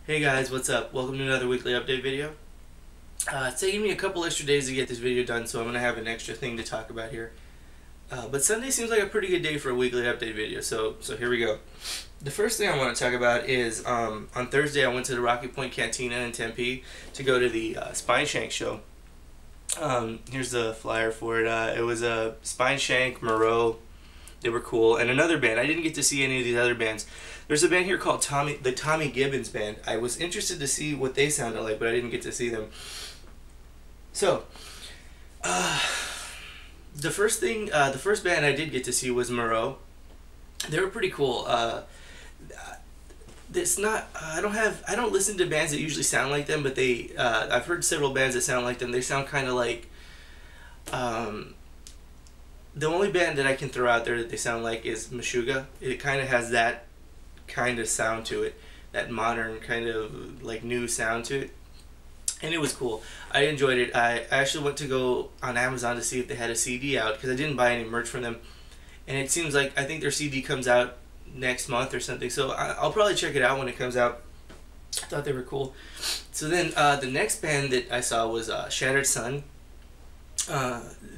Hey guys, what's up? Welcome to another weekly update video. It's taking me a couple extra days to get this video done, so I'm going to have an extra thing to talk about here. But Sunday seems like a pretty good day for a weekly update video, so here we go. The first thing I want to talk about is on Thursday I went to the Rocky Point Cantina in Tempe to go to the Spineshank show. Here's the flyer for it. It was Spineshank, Moreau. They were cool, and another band. I didn't get to see any of these other bands. There's a band here called the Tommy Gibbons Band. I was interested to see what they sounded like, but I didn't get to see them. So, the first band I did get to see was Moreau. They were pretty cool. It's not. I don't listen to bands that usually sound like them, but I've heard several bands that sound like them. They sound kind of like. The only band that I can throw out there that they sound like is Meshuggah. It kind of has that kind of sound to it, that modern kind of like new sound to it, and it was cool. I enjoyed it. I actually went to go on Amazon to see if they had a CD out because I didn't buy any merch from them, and it seems like I think their CD comes out next month or something, so I'll probably check it out when it comes out. I thought they were cool. So then the next band that I saw was Shattered Sun.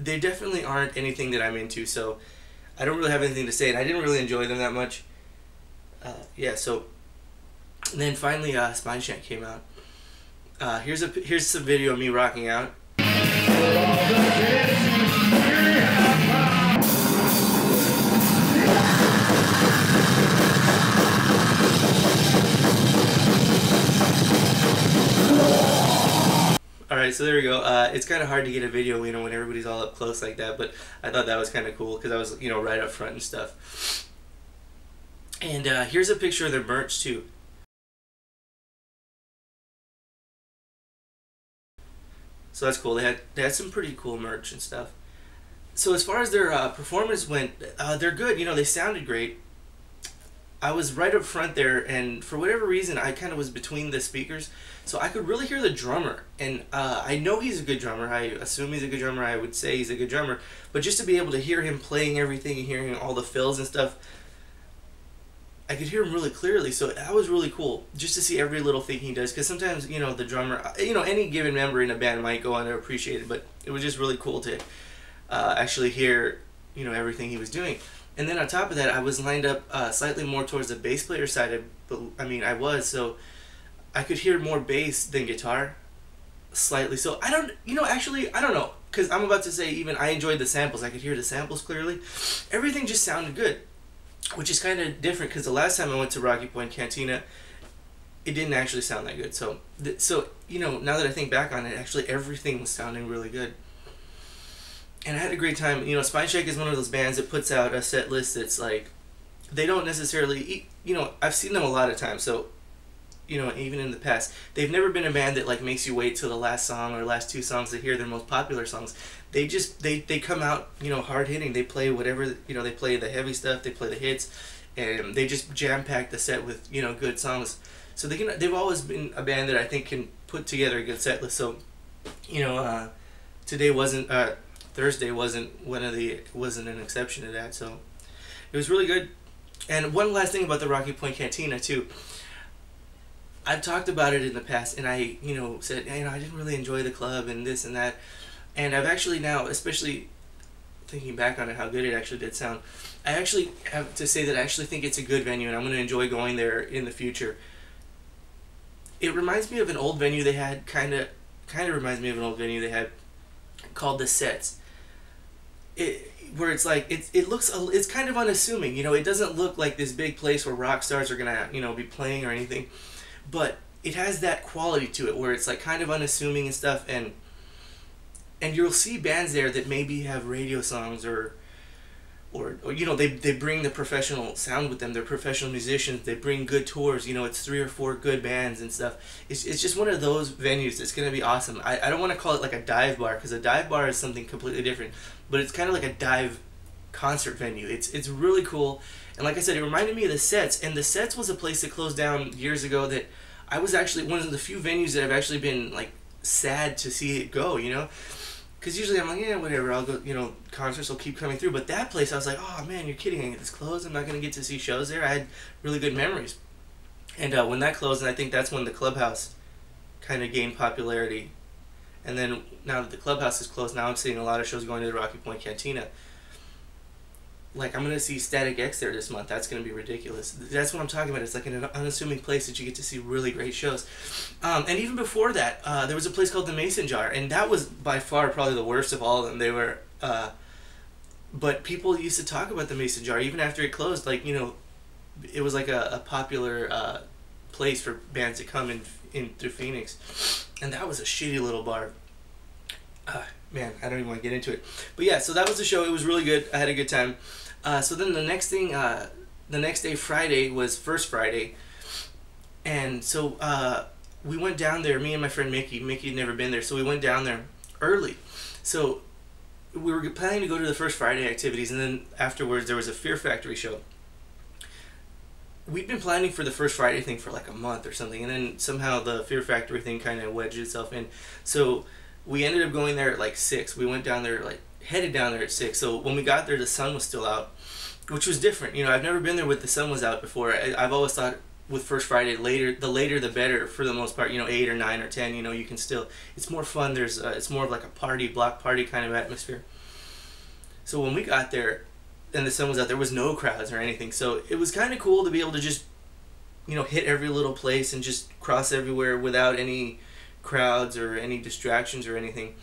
They definitely aren't anything that I'm into, so I don't really have anything to say, and I didn't really enjoy them that much. Yeah, so and then finally Spineshank came out. Here's some video of me rocking out. Alright, so there we go. It's kind of hard to get a video, when everybody's all up close like that, but I thought that was kind of cool because I was, right up front and stuff. And here's a picture of their merch too. So that's cool. They had some pretty cool merch and stuff. So as far as their performance went, they're good. They sounded great. I was right up front there, and for whatever reason, I kind of was between the speakers, so I could really hear the drummer. And I know he's a good drummer. I assume he's a good drummer. I would say he's a good drummer. But just to be able to hear him playing everything and hearing all the fills and stuff, I could hear him really clearly. So that was really cool, just to see every little thing he does. Because sometimes, the drummer, any given member in a band might go underappreciated, but it was just really cool to actually hear, everything he was doing. And then on top of that, I was lined up slightly more towards the bass player side. So I could hear more bass than guitar, slightly. So I don't know, because I'm about to say even I enjoyed the samples. I could hear the samples clearly. Everything just sounded good, which is kind of different because the last time I went to Rocky Point Cantina, it didn't actually sound that good. So now that I think back on it, actually everything was sounding really good. And I had a great time. Spineshank is one of those bands that puts out a set list that's like, they don't necessarily, I've seen them a lot of times, so, even in the past, they've never been a band that like makes you wait till the last song or last two songs to hear their most popular songs. They just, they come out, hard hitting. They play whatever, they play the heavy stuff, they play the hits, and they just jam-pack the set with, good songs. So they've always been a band that I think can put together a good set list. So, Thursday wasn't an exception to that, so it was really good. And one last thing about the Rocky Point Cantina too. I've talked about it in the past, and I said I didn't really enjoy the club and this and that, and I've actually now, especially thinking back on it, how good it actually did sound. I actually have to say that I actually think it's a good venue, and I'm going to enjoy going there in the future. It reminds me of an old venue they had, kind of reminds me of an old venue they had called The Sets. Where it's like it's kind of unassuming, it doesn't look like this big place where rock stars are gonna be playing or anything, but it has that quality to it where it's like kind of unassuming and stuff, and you'll see bands there that maybe have radio songs or they bring the professional sound with them. They're professional musicians. They bring good tours. It's 3 or 4 good bands and stuff. It's just one of those venues. It's gonna be awesome. I don't want to call it like a dive bar, because a dive bar is something completely different, but it's kind of like a dive concert venue. It's really cool, and like I said, it reminded me of The Sets, and The Sets was a place that closed down years ago that I was actually one of the few venues that I've actually been like sad to see it go. Because usually I'm like, yeah, whatever, I'll go, concerts will keep coming through. But that place, I was like, oh man, you're kidding, it's closed, I'm not going to get to see shows there. I had really good memories. And when that closed, and I think that's when the clubhouse kind of gained popularity. And then now that the clubhouse is closed, now I'm seeing a lot of shows going to the Rocky Point Cantina. Like, I'm gonna see Static X there this month. That's gonna be ridiculous. That's what I'm talking about. It's like an unassuming place that you get to see really great shows. And even before that, there was a place called the Mason Jar, and that was by far probably the worst of all of them. They were, but people used to talk about the Mason Jar even after it closed. Like, you know, it was like a popular place for bands to come in through Phoenix, and that was a shitty little bar. Man, I don't even want to get into it. But yeah, so that was the show. It was really good. I had a good time. So then the next thing, the next day, Friday, was First Friday. And so we went down there, me and my friend Mickey. Mickey had never been there, so we went down there early. So we were planning to go to the First Friday activities, and then afterwards there was a Fear Factory show. We'd been planning for the First Friday thing for like a month or something, and then somehow the Fear Factory thing kind of wedged itself in. So we ended up going there at like 6. We went down there, like, headed down there at 6. So when we got there, the sun was still out, which was different. You know, I've never been there with the sun was out before. I've always thought with First Friday, the later the better for the most part. You know, 8 or 9 or 10, you know, you can still, it's more fun. There's, it's more of like a party, block party kind of atmosphere. So when we got there and the sun was out, there was no crowds or anything. So it was kind of cool to be able to just, you know, hit every little place and just cross everywhere without any crowds or any distractions or anything.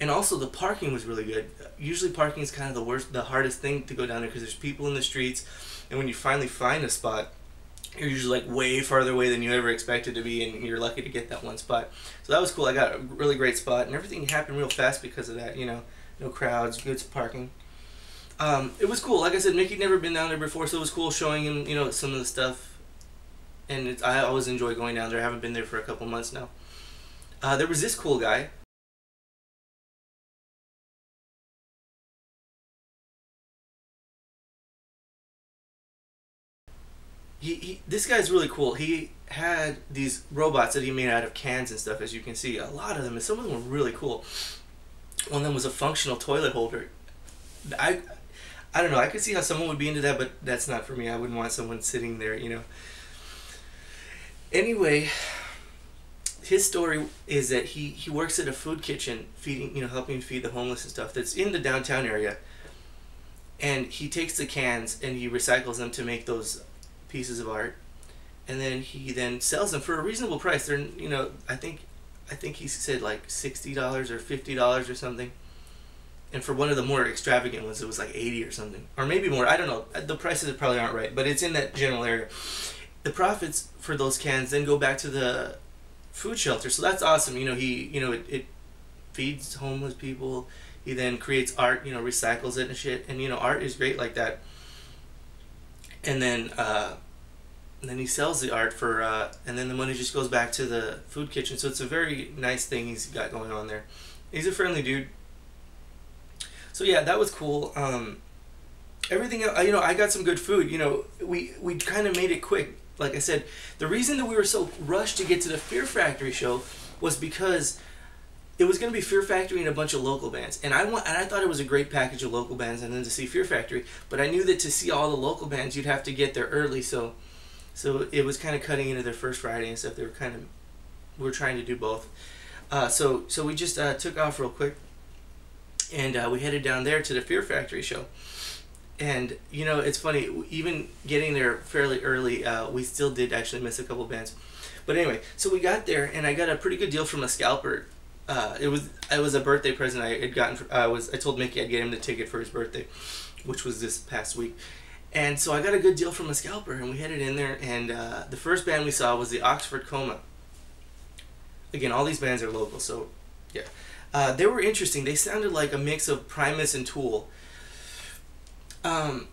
And also the parking was really good. Usually parking is kind of the hardest thing to go down there because there's people in the streets, and when you finally find a spot, you're usually like way farther away than you ever expected to be, and you're lucky to get that one spot. So that was cool. I got a really great spot, and everything happened real fast because of that. You know, no crowds, good parking. It was cool. Like I said, Mickey'd never been down there before, so it was cool showing him, you know, some of the stuff. And I always enjoy going down there. I haven't been there for a couple months now. There was this cool guy. This guy's really cool. He had these robots that he made out of cans and stuff, as you can see. A lot of them, and some of them were really cool. One of them was a functional toilet holder. I don't know. I could see how someone would be into that, but that's not for me. I wouldn't want someone sitting there, you know. Anyway, his story is that he works at a food kitchen, feeding, you know, helping feed the homeless and stuff. That's in the downtown area. And he takes the cans and he recycles them to make those pieces of art, and then he sells them for a reasonable price. They're, you know, I think he said like $60 or $50 or something. And for one of the more extravagant ones, it was like 80 or something, or maybe more. I don't know. The prices probably aren't right, but it's in that general area. The profits for those cans then go back to the food shelter, so that's awesome. You know, it feeds homeless people. He then creates art, you know, recycles it and shit, and you know, art is great like that. And then he sells the art for, and then the money just goes back to the food kitchen. So it's a very nice thing he's got going on there. He's a friendly dude. So yeah, that was cool. Everything, you know, I got some good food. You know, we kind of made it quick. Like I said, the reason that we were so rushed to get to the Fear Factory show was because it was going to be Fear Factory and a bunch of local bands, and I thought it was a great package of local bands, and then to see Fear Factory. But I knew that to see all the local bands, you'd have to get there early, so it was kind of cutting into their First Friday and stuff. We were trying to do both. So we just took off real quick, and we headed down there to the Fear Factory show. And you know, it's funny, even getting there fairly early, we still did actually miss a couple bands. But anyway, so we got there, and I got a pretty good deal from a scalper. It was a birthday present I had gotten. I told Mickey I'd get him the ticket for his birthday, which was this past week. And so I got a good deal from a scalper, and we headed in there, and the first band we saw was the Oxford Coma. Again, all these bands are local, so yeah. They were interesting. They sounded like a mix of Primus and Tool. The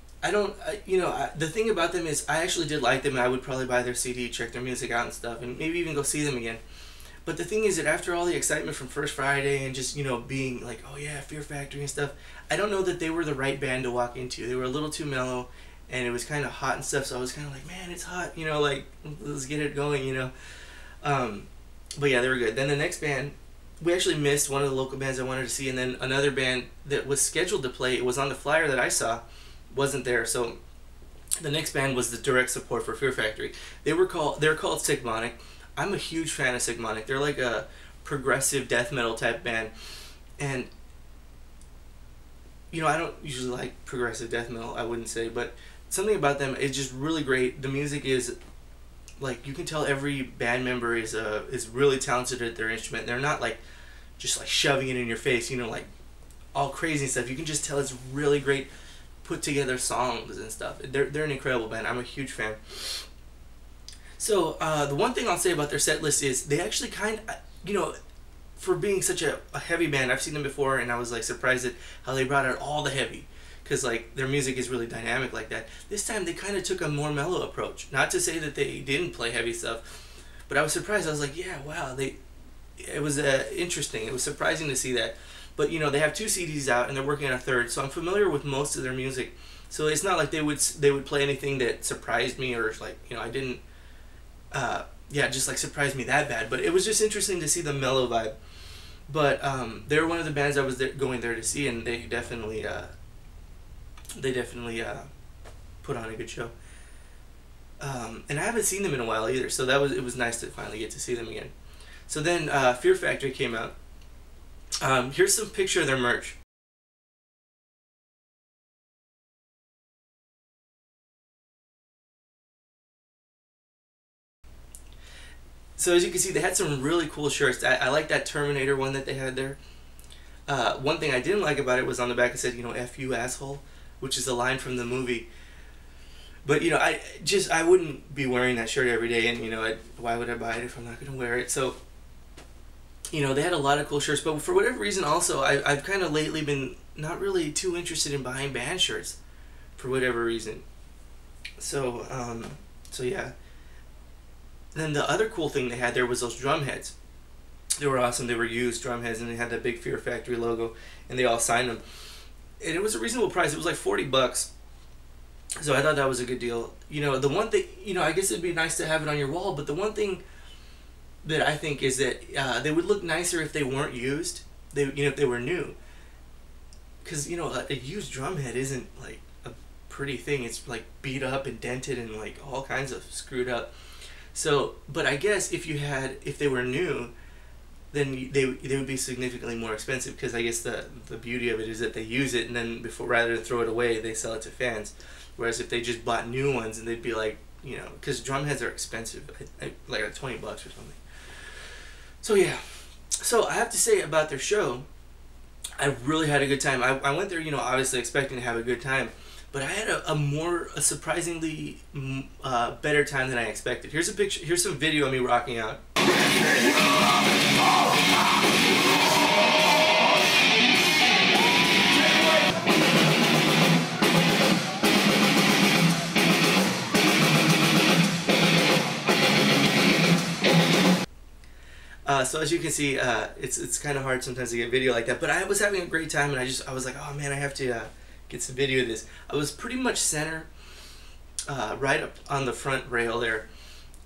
thing about them is I actually did like them, and I would probably buy their CD, check their music out and stuff, and maybe even go see them again. But the thing is that after all the excitement from First Friday and just, you know, being like, oh yeah, Fear Factory and stuff, I don't know that they were the right band to walk into. They were a little too mellow, and it was kind of hot and stuff, so I was kind of like, man, it's hot, you know, like, let's get it going, you know. But yeah, they were good. Then the next band, we actually missed one of the local bands I wanted to see, and then another band that was scheduled to play, it was on the flyer that I saw, wasn't there, so The next band was the direct support for Fear Factory. They're called Sigmonic. I'm a huge fan of Sigmonic. They're like a progressive death metal type band, and I don't usually like progressive death metal, I wouldn't say, but something about them is just really great. The music is like, you can tell every band member is really talented at their instrument. They're not like just like shoving it in your face, like all crazy stuff. You can just tell it's really great put together songs and stuff. They're an incredible band. I'm a huge fan. So the one thing I'll say about their set list is they actually for being such a heavy band, I've seen them before and I was like surprised at how they brought out all the heavy, because like their music is really dynamic like that. This time they kind of took a more mellow approach. Not to say that they didn't play heavy stuff, but I was surprised. I was like, yeah, wow, it was interesting. It was surprising to see that. But they have 2 CDs out and they're working on a third, so I'm familiar with most of their music. So it's not like they would play anything that surprised me, or like I didn't just like surprised me that bad. But it was just interesting to see the mellow vibe. But they're one of the bands I was going there to see, and they definitely put on a good show. And I haven't seen them in a while either, so it was nice to finally get to see them again. So then Fear Factory came out. Here's some picture of their merch. So as you can see, they had some really cool shirts. I like that Terminator one that they had there. One thing I didn't like about it was on the back it said, F you asshole, which is a line from the movie. But I wouldn't be wearing that shirt every day, and why would I buy it if I'm not going to wear it? So they had a lot of cool shirts, but for whatever reason also, I've kind of lately been not really too interested in buying band shirts for whatever reason. So yeah. Then the other cool thing they had there was those drum heads. They were awesome. They were used drum heads, and they had that big Fear Factory logo, and they all signed them. And it was a reasonable price. It was like $40. So I thought that was a good deal. The one thing, I guess it'd be nice to have it on your wall, but the one thing that I think is that they would look nicer if they weren't used. If they were new. Because, a used drum head isn't like a pretty thing. It's like beat up and dented and like all kinds of screwed up. So, but I guess if they were new, then they would be significantly more expensive, because I guess the beauty of it is that they use it, and then rather than throw it away, they sell it to fans. Whereas if they just bought new ones, and they'd be like, because drum heads are expensive, like $20 or something. So yeah, so I have to say about their show, I really had a good time. I went there, obviously expecting to have a good time, but I had a surprisingly better time than I expected. Here's a picture. Here's some video of me rocking out. So as you can see, it's kind of hard sometimes to get video like that, but I was having a great time, and I was like, oh man, I have to get some video of this. I was pretty much center, right up on the front rail there,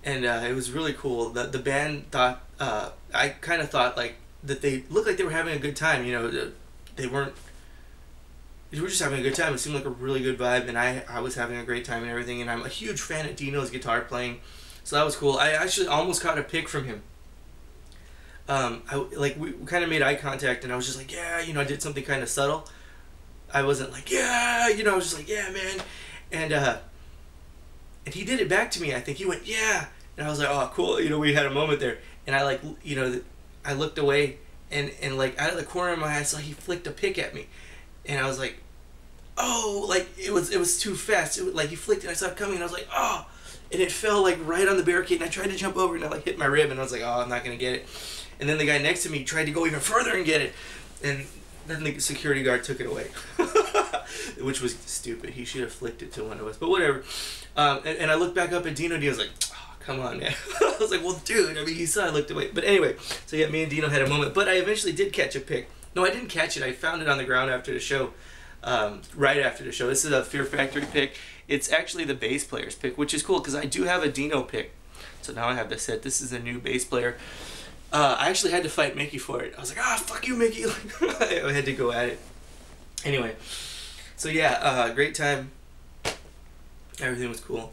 and it was really cool. The band thought, I kind of thought like that they looked like they were having a good time. They weren't. They were just having a good time. It seemed like a really good vibe, and I was having a great time and everything. And I'm a huge fan of Dino's guitar playing, so that was cool. I actually almost caught a pic from him. We kind of made eye contact, and I was just like, yeah, I did something kind of subtle. I wasn't like, yeah, I was just like, yeah, man, and he did it back to me. I think he went, yeah, and I was like, oh, cool. We had a moment there, and I I looked away, and like out of the corner of my eye, I saw he flicked a pick at me, and I was like, oh, like it was too fast. Like he flicked it, I saw it coming, and I was like, oh, and it fell like right on the barricade, and I tried to jump over, and I like hit my rib, and I was like, oh, I'm not gonna get it. And then the guy next to me tried to go even further and get it, and then the security guard took it away, which was stupid. He should have flicked it to one of us, but whatever. And I looked back up at Dino, and he was like, oh, come on, man. I was like, well, dude, you saw I looked away. But anyway, so yeah, me and Dino had a moment, but I eventually did catch a pic. No, I didn't catch it. I found it on the ground after the show, right after the show. This is a Fear Factory pic. It's actually the bass player's pic, which is cool, because I do have a Dino pic. So now I have this set. This is a new bass player. I actually had to fight Mickey for it. I was like, ah, fuck you, Mickey. I had to go at it. Anyway, so yeah, great time. Everything was cool.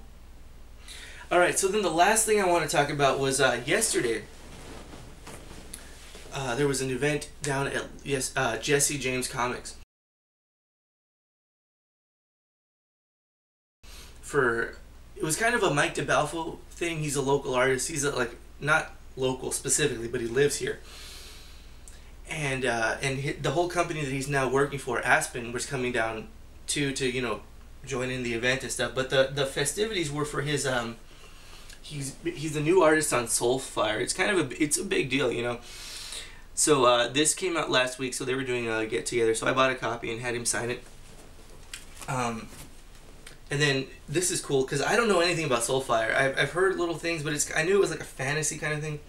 Alright, so then the last thing I want to talk about was yesterday. There was an event down at Jesse James Comics. It was kind of a Mike DeBalfo thing. He's a local artist. He's like not local specifically, but he lives here. And the whole company that he's now working for, Aspen, was coming down to join in the event and stuff. But the festivities were for his he's a new artist on Soulfire. It's a big deal, you know. So this came out last week, so they were doing a get together. So I bought a copy and had him sign it. And then this is cool because I don't know anything about Soulfire. I've heard little things, but I knew it was like a fantasy kind of thing.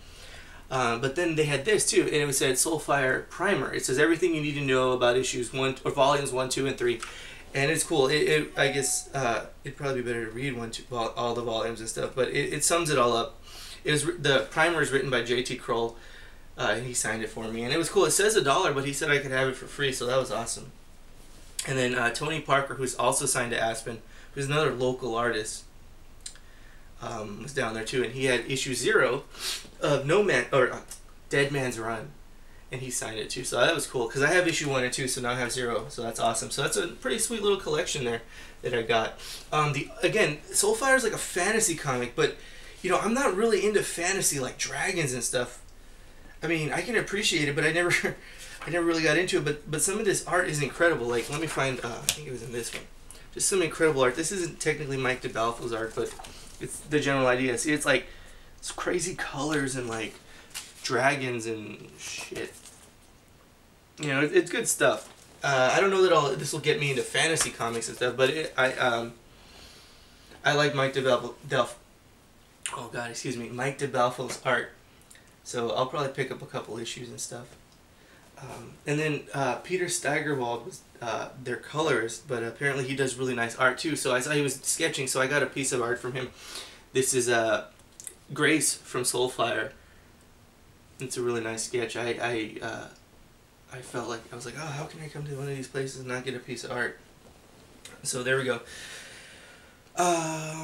But then they had this too, and it said Soulfire Primer. It says everything you need to know about issues 1 or volumes 1, 2, and 3, and it's cool. I guess it'd probably be better to read all the volumes and stuff, but it sums it all up. The primer is written by J.T. Kroll, and he signed it for me, and it was cool. It says $1, but he said I could have it for free, so that was awesome. And then Tony Parker, who's also signed to Aspen, who's another local artist, was down there too, and he had issue 0 of Dead Man's Run, and he signed it too. So that was cool because I have issue 1 and 2, so now I have 0. So that's awesome. So that's a pretty sweet little collection there that I got. Again, Soulfire is like a fantasy comic, but I'm not really into fantasy like dragons and stuff. I mean, I can appreciate it, but I never really got into it. But some of this art is incredible. Like, let me find. I think it was in this one. Just some incredible art. This isn't technically Mike DeBalfo's art, but it's the general idea. See, it's like it's crazy colors and like dragons and shit. It's good stuff. I don't know that this will get me into fantasy comics and stuff, but I like Mike DeBalfo's art. So I'll probably pick up a couple issues and stuff. And then Peter Steigerwald was their colorist, but apparently he does really nice art too. So I saw he was sketching, so I got a piece of art from him. This is Grace from Soulfire. It's a really nice sketch. I felt like I was like, oh, how can I come to one of these places and not get a piece of art? So there we go. All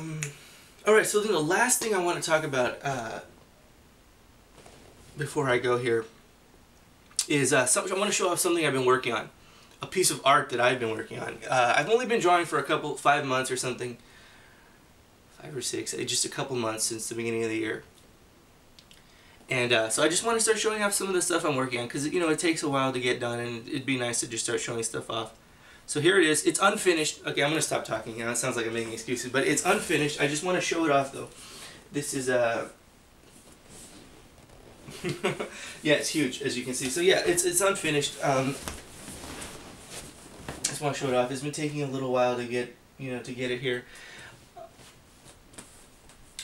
right. So then the last thing I want to talk about before I go here is I want to show off something I've been working on, a piece of art that I've been working on. I've only been drawing for 5 months or something, 5 or 6, just a couple months since the beginning of the year. And so I just want to start showing off some of the stuff I'm working on because it takes a while to get done, and it'd be nice to just start showing stuff off. So here it is. It's unfinished. Okay, I'm gonna stop talking. It sounds like I'm making excuses, but it's unfinished. I just want to show it off though. This is yeah, it's huge, as you can see. So yeah, it's unfinished. I just want to show it off. It's been taking a little while to get it here.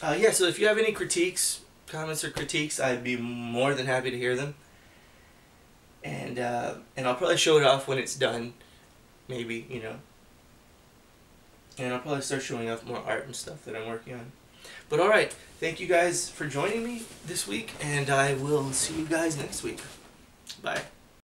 Yeah, so if you have any comments or critiques, I'd be more than happy to hear them. And I'll probably show it off when it's done, maybe, And I'll probably start showing off more art and stuff that I'm working on. But alright, thank you guys for joining me this week, and I will see you guys next week. Bye.